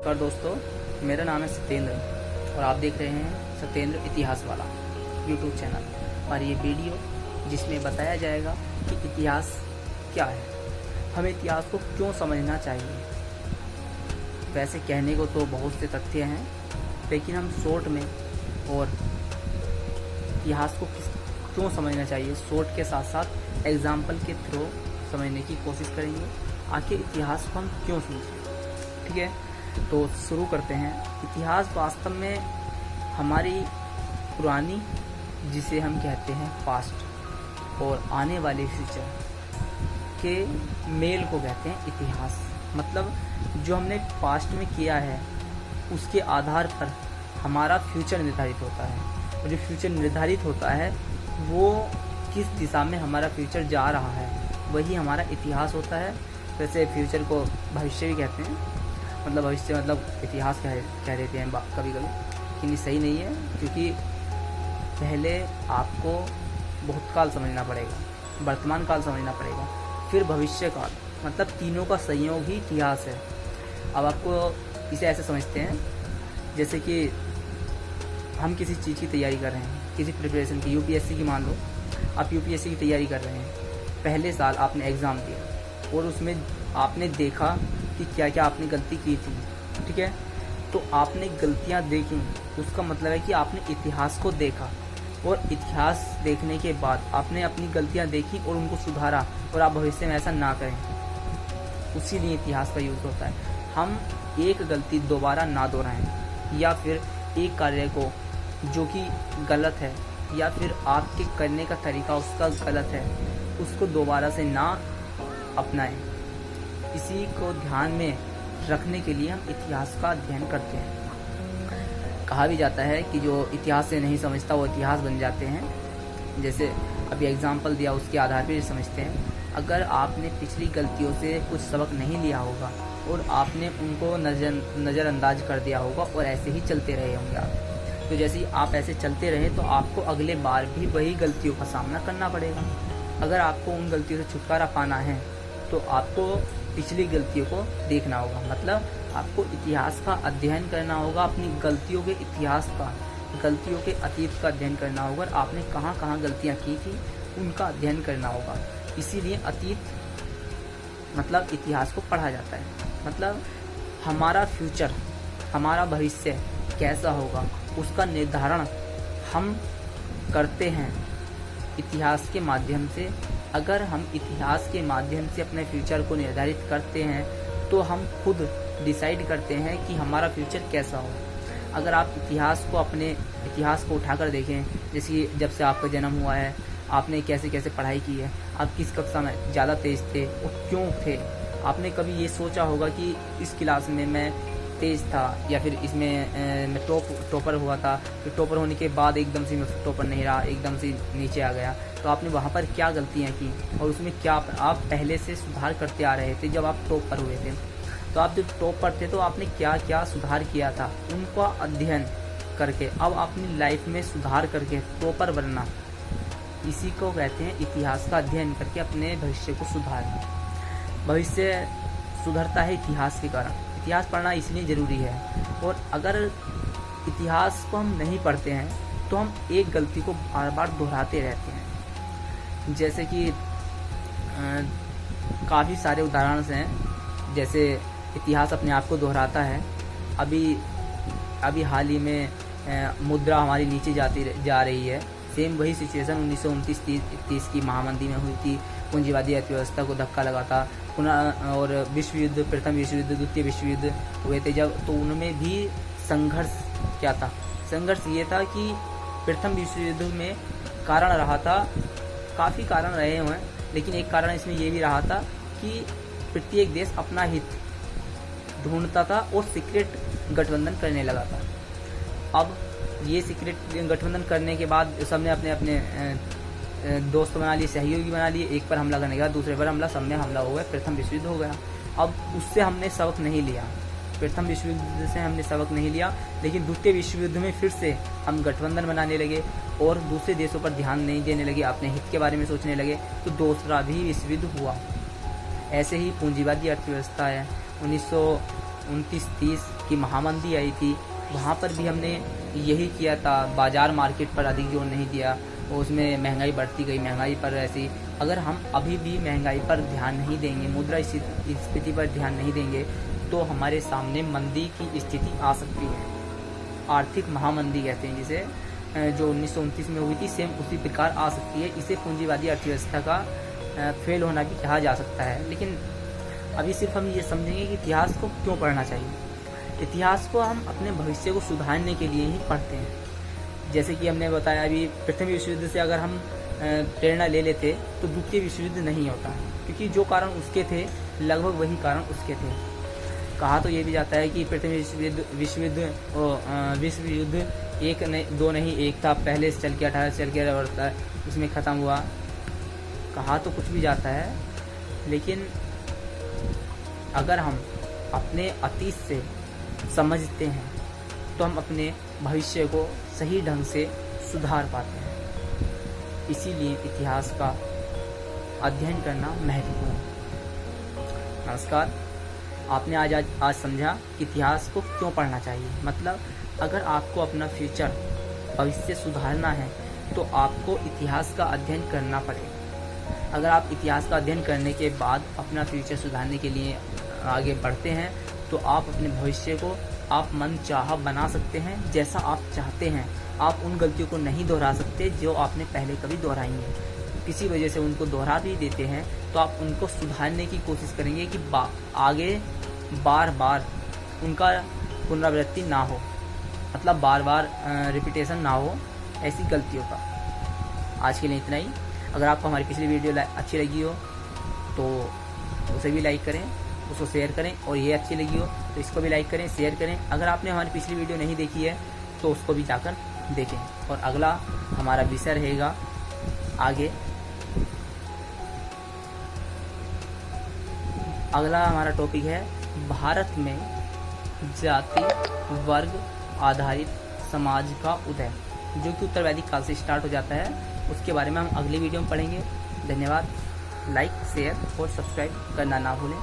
नमस्कार दोस्तों, मेरा नाम है सत्येंद्र और आप देख रहे हैं सत्येंद्र इतिहास वाला यूट्यूब चैनल। और ये वीडियो जिसमें बताया जाएगा कि इतिहास क्या है, हमें इतिहास को क्यों समझना चाहिए। वैसे कहने को तो बहुत से तथ्य हैं, लेकिन हम शॉर्ट में और इतिहास को क्यों समझना चाहिए शॉर्ट के साथ साथ एग्जाम्पल के थ्रू समझने की कोशिश करेंगे। आखिर इतिहास को हम क्यों समझें, ठीक है। तो शुरू करते हैं। इतिहास वास्तव में हमारी पुरानी, जिसे हम कहते हैं पास्ट, और आने वाले फ्यूचर के मेल को कहते हैं इतिहास। मतलब जो हमने पास्ट में किया है उसके आधार पर हमारा फ्यूचर निर्धारित होता है, और जो फ्यूचर निर्धारित होता है वो किस दिशा में हमारा फ्यूचर जा रहा है वही हमारा इतिहास होता है। वैसे फ्यूचर को भविष्य भी कहते हैं, मतलब भविष्य मतलब इतिहास कह देते हैं कभी कभी, लेकिन ये सही नहीं है, क्योंकि पहले आपको भूतकाल समझना पड़ेगा, वर्तमान काल समझना पड़ेगा, फिर भविष्य काल, मतलब तीनों का संयोग ही इतिहास है। अब आपको इसे ऐसे समझते हैं जैसे कि हम किसी चीज़ की तैयारी कर रहे हैं, किसी प्रिपरेशन की, यूपीएससी की मान लो आप यूपीएससी की तैयारी कर रहे हैं। पहले साल आपने एग्ज़ाम दिया और उसमें आपने देखा कि क्या क्या आपने गलती की थी, ठीक है। तो आपने गलतियां देखी, उसका मतलब है कि आपने इतिहास को देखा, और इतिहास देखने के बाद आपने अपनी गलतियां देखी और उनको सुधारा, और आप भविष्य में ऐसा ना करें। उसी लिए इतिहास का यूज़ होता है। हम एक गलती दोबारा ना दोहराएं, या फिर एक कार्य को जो कि गलत है या फिर आपके करने का तरीका उसका गलत है उसको दोबारा से ना अपनाएं। इसी को ध्यान में रखने के लिए हम इतिहास का अध्ययन करते हैं। कहा भी जाता है कि जो इतिहास से नहीं समझता वो इतिहास बन जाते हैं। जैसे अभी एग्जाम्पल दिया, उसके आधार पर समझते हैं। अगर आपने पिछली गलतियों से कुछ सबक नहीं लिया होगा और आपने उनको नज़रअंदाज कर दिया होगा और ऐसे ही चलते रहे होंगे आप, तो जैसे ही आप ऐसे चलते रहे तो आपको अगले बार भी वही गलतियों का सामना करना पड़ेगा। अगर आपको उन गलतियों से छुटकारा पाना है तो आपको पिछली गलतियों को देखना होगा, मतलब आपको इतिहास का अध्ययन करना होगा, अपनी गलतियों के इतिहास का, गलतियों के अतीत का अध्ययन करना होगा। और आपने कहाँ कहाँ गलतियाँ की थी उनका अध्ययन करना होगा। इसीलिए अतीत मतलब इतिहास को पढ़ा जाता है। मतलब हमारा फ्यूचर, हमारा भविष्य कैसा होगा उसका निर्धारण हम करते हैं इतिहास के माध्यम से। अगर हम इतिहास के माध्यम से अपने फ्यूचर को निर्धारित करते हैं तो हम खुद डिसाइड करते हैं कि हमारा फ्यूचर कैसा हो। अगर आप अपने इतिहास को उठाकर देखें, जैसे जब से आपका जन्म हुआ है आपने कैसे कैसे पढ़ाई की है, आप किस कक्षा में ज़्यादा तेज थे और क्यों थे। आपने कभी ये सोचा होगा कि इस क्लास में मैं तेज था, या फिर इसमें मैं टॉपर हुआ था, फिर टॉपर होने के बाद एकदम से मैं टॉपर नहीं रहा, एकदम से नीचे आ गया। तो आपने वहाँ पर क्या गलतियाँ की और उसमें क्या आप पहले से सुधार करते आ रहे थे। जब आप टॉपर हुए थे तो आप जब टॉपर थे तो आपने क्या क्या सुधार किया था, उनका अध्ययन करके अब अपनी लाइफ में सुधार करके टॉपर बनना, इसी को कहते हैं इतिहास का अध्ययन करके अपने भविष्य को सुधारना। भविष्य सुधरता है इतिहास के कारण। इतिहास पढ़ना इसलिए ज़रूरी है। और अगर इतिहास को हम नहीं पढ़ते हैं तो हम एक गलती को बार बार दोहराते रहते हैं। जैसे कि काफ़ी सारे उदाहरण हैं, जैसे इतिहास अपने आप को दोहराता है। अभी हाल ही में मुद्रा हमारी नीचे जा रही है। सेम वही सिचुएशन 1929-30 की महामंदी में हुई थी। पूंजीवादी अर्थव्यवस्था को धक्का लगा था पुनः, और विश्व युद्ध, प्रथम विश्व युद्ध, द्वितीय विश्व युद्ध हुए थे जब, तो उनमें भी संघर्ष क्या था। संघर्ष ये था कि प्रथम विश्व युद्ध में कारण रहा था, काफ़ी कारण रहे हुए हैं, लेकिन एक कारण इसमें ये भी रहा था कि प्रत्येक देश अपना हित ढूंढता था और सीक्रेट गठबंधन करने लगा था। अब ये सीक्रेट गठबंधन करने के बाद सबने अपने अपने दोस्त बना लिए, सहयोगी बना लिए। एक पर हमला करने के बाद दूसरे पर हमला, सब में हमला हो गया, प्रथम विश्व युद्ध हो गया। अब उससे हमने सबक नहीं लिया, प्रथम विश्व युद्ध से हमने सबक नहीं लिया, लेकिन द्वितीय विश्व युद्ध में फिर से हम गठबंधन बनाने लगे और दूसरे देशों पर ध्यान नहीं देने लगे, अपने हित के बारे में सोचने लगे, तो दूसरा भी विश्व युद्ध हुआ। ऐसे ही पूंजीवादी अर्थव्यवस्था है, 1929-30 की महामंदी आई थी, वहाँ पर भी हमने यही किया था, बाज़ार मार्केट पर अधिक जोर नहीं दिया, उसमें महंगाई बढ़ती गई, महंगाई पर ऐसी अगर हम अभी भी महंगाई पर ध्यान नहीं देंगे, मुद्रास्फीति पर ध्यान नहीं देंगे, तो हमारे सामने मंदी की स्थिति आ सकती है। आर्थिक महामंदी कहते हैं जिसे, जो 1929 में हुई थी, सेम उसी प्रकार आ सकती है। इसे पूंजीवादी अर्थव्यवस्था का फेल होना भी कहा जा सकता है। लेकिन अभी सिर्फ हम ये समझेंगे कि इतिहास को क्यों पढ़ना चाहिए। इतिहास को हम अपने भविष्य को सुधारने के लिए ही पढ़ते हैं। जैसे कि हमने बताया, अभी प्रथम विश्व युद्ध से अगर हम प्रेरणा ले लेते तो द्वितीय विश्व युद्ध नहीं होता, क्योंकि जो कारण उसके थे लगभग वही कारण उसके थे। कहा तो ये भी जाता है कि प्रथम विश्व युद्ध एक नहीं, दो नहीं, एक था, पहले से चल के 18 चल के बढ़ता उसमें ख़त्म हुआ। कहा तो कुछ भी जाता है, लेकिन अगर हम अपने अतीत से समझते हैं तो हम अपने भविष्य को सही ढंग से सुधार पाते हैं। इसीलिए इतिहास का अध्ययन करना महत्वपूर्ण है। नमस्कार, आपने आज समझा कि इतिहास को क्यों पढ़ना चाहिए। मतलब अगर आपको अपना फ्यूचर भविष्य सुधारना है तो आपको इतिहास का अध्ययन करना पड़ेगा। अगर आप इतिहास का अध्ययन करने के बाद अपना फ्यूचर सुधारने के लिए आगे बढ़ते हैं तो आप अपने भविष्य को आप मनचाहा बना सकते हैं, जैसा आप चाहते हैं। आप उन गलतियों को नहीं दोहरा सकते जो आपने पहले कभी दोहराई हैं। किसी वजह से उनको दोहरा भी देते हैं तो आप उनको सुधारने की कोशिश करेंगे कि आगे बार बार उनका पुनरावृत्ति ना हो, मतलब बार बार रिपीटेशन ना हो ऐसी गलतियों का। आज के लिए इतना ही। अगर आपको हमारी पिछली वीडियो अच्छी लगी हो तो उसे भी लाइक करें, उसको शेयर करें, और ये अच्छी लगी हो तो इसको भी लाइक करें, शेयर करें। अगर आपने हमारी पिछली वीडियो नहीं देखी है तो उसको भी जाकर देखें। और अगला हमारा विषय रहेगा आगे, अगला हमारा टॉपिक है भारत में जाति वर्ग आधारित समाज का उदय, जो कि उत्तर वैदिक काल से स्टार्ट हो जाता है। उसके बारे में हम अगली वीडियो में पढ़ेंगे। धन्यवाद। लाइक, शेयर और सब्सक्राइब करना ना भूलें।